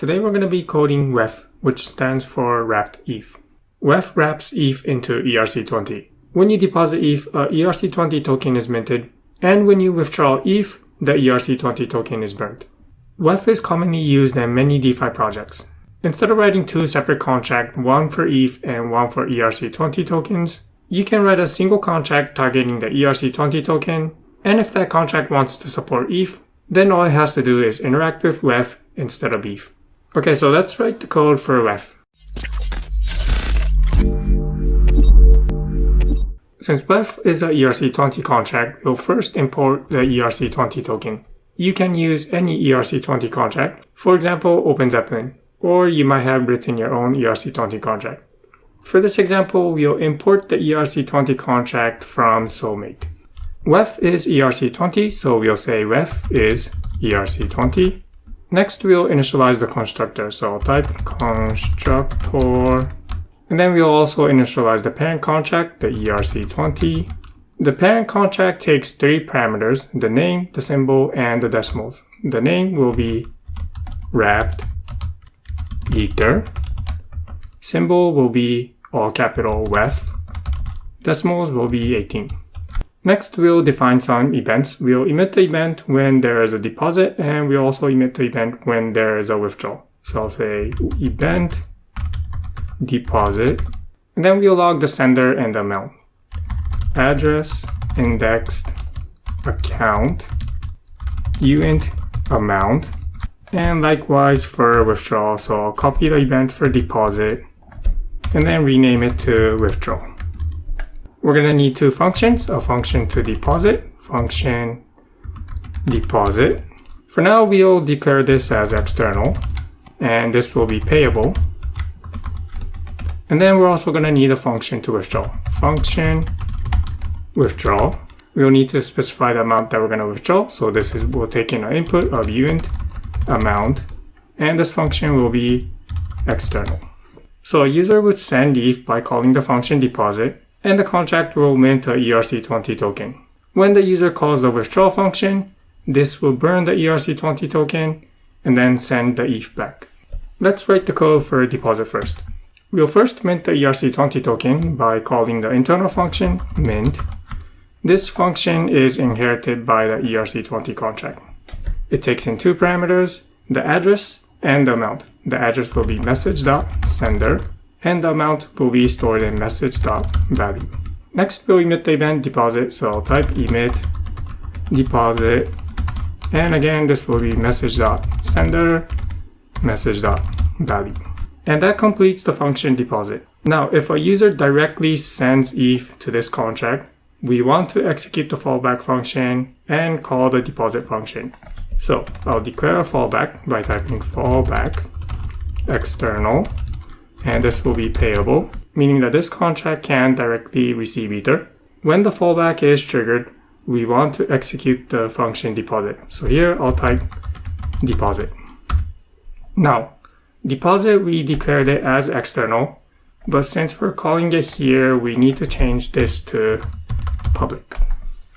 Today we're going to be coding WEF, which stands for wrapped ETH. WEF wraps ETH into ERC20. When you deposit ETH, a ERC20 token is minted, and when you withdraw ETH, the ERC20 token is burnt. WEF is commonly used in many DeFi projects. Instead of writing two separate contracts, one for ETH and one for ERC20 tokens, you can write a single contract targeting the ERC20 token, and if that contract wants to support ETH, then all it has to do is interact with WEF instead of ETH. Okay, so let's write the code for WEF. Since WEF is a ERC20 contract, we'll first import the ERC20 token. You can use any ERC20 contract, for example, OpenZeppelin, or you might have written your own ERC20 contract. For this example, we'll import the ERC20 contract from Soulmate. WEF is ERC20, so we'll say WEF is ERC20. Next, we'll initialize the constructor, so I'll type constructor. And then we'll also initialize the parent contract, the ERC20. The parent contract takes three parameters: the name, the symbol, and the decimals. The name will be wrapped ether. Symbol will be all capital WEF. Decimals will be 18. Next, we'll define some events. We'll emit the event when there is a deposit, and we'll also emit the event when there is a withdrawal. So I'll say event deposit, and then we'll log the sender and the amount. Address, indexed, account, uint, amount, and likewise for withdrawal. So I'll copy the event for deposit and then rename it to withdrawal. We're going to need two functions, a function to deposit, function deposit. For now, we'll declare this as external, and this will be payable. And then we're also going to need a function to withdraw, function withdraw. We'll need to specify the amount that we're going to withdraw. So this is, we'll take in an input of uint amount, and this function will be external. So a user would send ETH by calling the function deposit, and the contract will mint a ERC20 token. When the user calls the withdraw function, this will burn the ERC20 token and then send the ETH back. Let's write the code for deposit first. We'll first mint the ERC20 token by calling the internal function mint. This function is inherited by the ERC20 contract. It takes in two parameters, the address and the amount. The address will be message.sender, and the amount will be stored in message.value. Next, we'll emit the event deposit, so I'll type emit deposit, and again, this will be message.sender, message.value. And that completes the function deposit. Now, if a user directly sends ETH to this contract, we want to execute the fallback function and call the deposit function. So I'll declare a fallback by typing fallback external, and this will be payable, meaning that this contract can directly receive Ether. When the fallback is triggered, we want to execute the function deposit. So here I'll type deposit. Now, deposit, we declared it as external, but since we're calling it here, we need to change this to public.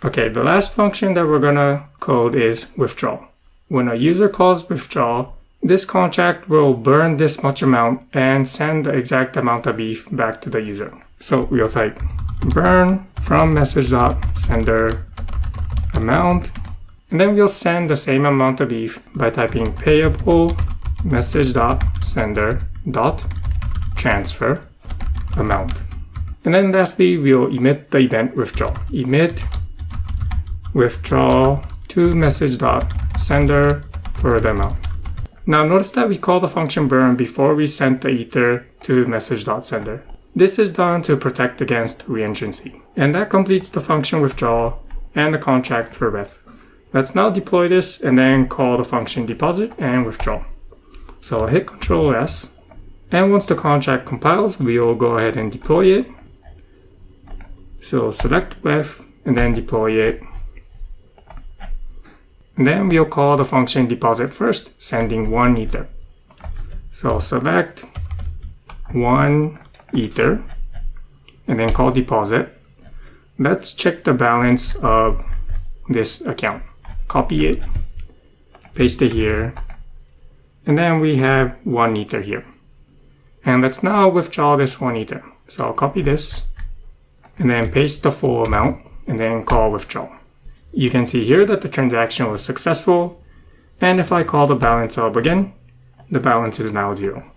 Okay, the last function that we're gonna code is withdraw. When a user calls withdraw, this contract will burn this much amount and send the exact amount of ETH back to the user. So we'll type burn from message.sender amount, and then we'll send the same amount of ETH by typing payable message.sender.transfer amount. And then lastly, we'll emit the event withdraw. Emit withdraw to message.sender for the amount. Now notice that we call the function burn before we send the ether to message.sender. This is done to protect against reentrancy. And that completes the function withdraw and the contract for WEF. Let's now deploy this and then call the function deposit and withdraw. So I'll hit Ctrl S, and once the contract compiles, we'll go ahead and deploy it. So select WEF and then deploy it. And then we'll call the function deposit first, sending 1 ether. So select 1 ether and then call deposit. Let's check the balance of this account. Copy it, paste it here, And then we have 1 Ether here. And let's now withdraw this 1 Ether. So I'll copy this and then paste the full amount and then call withdraw. You can see here that the transaction was successful. And if I call the balance up again, the balance is now 0.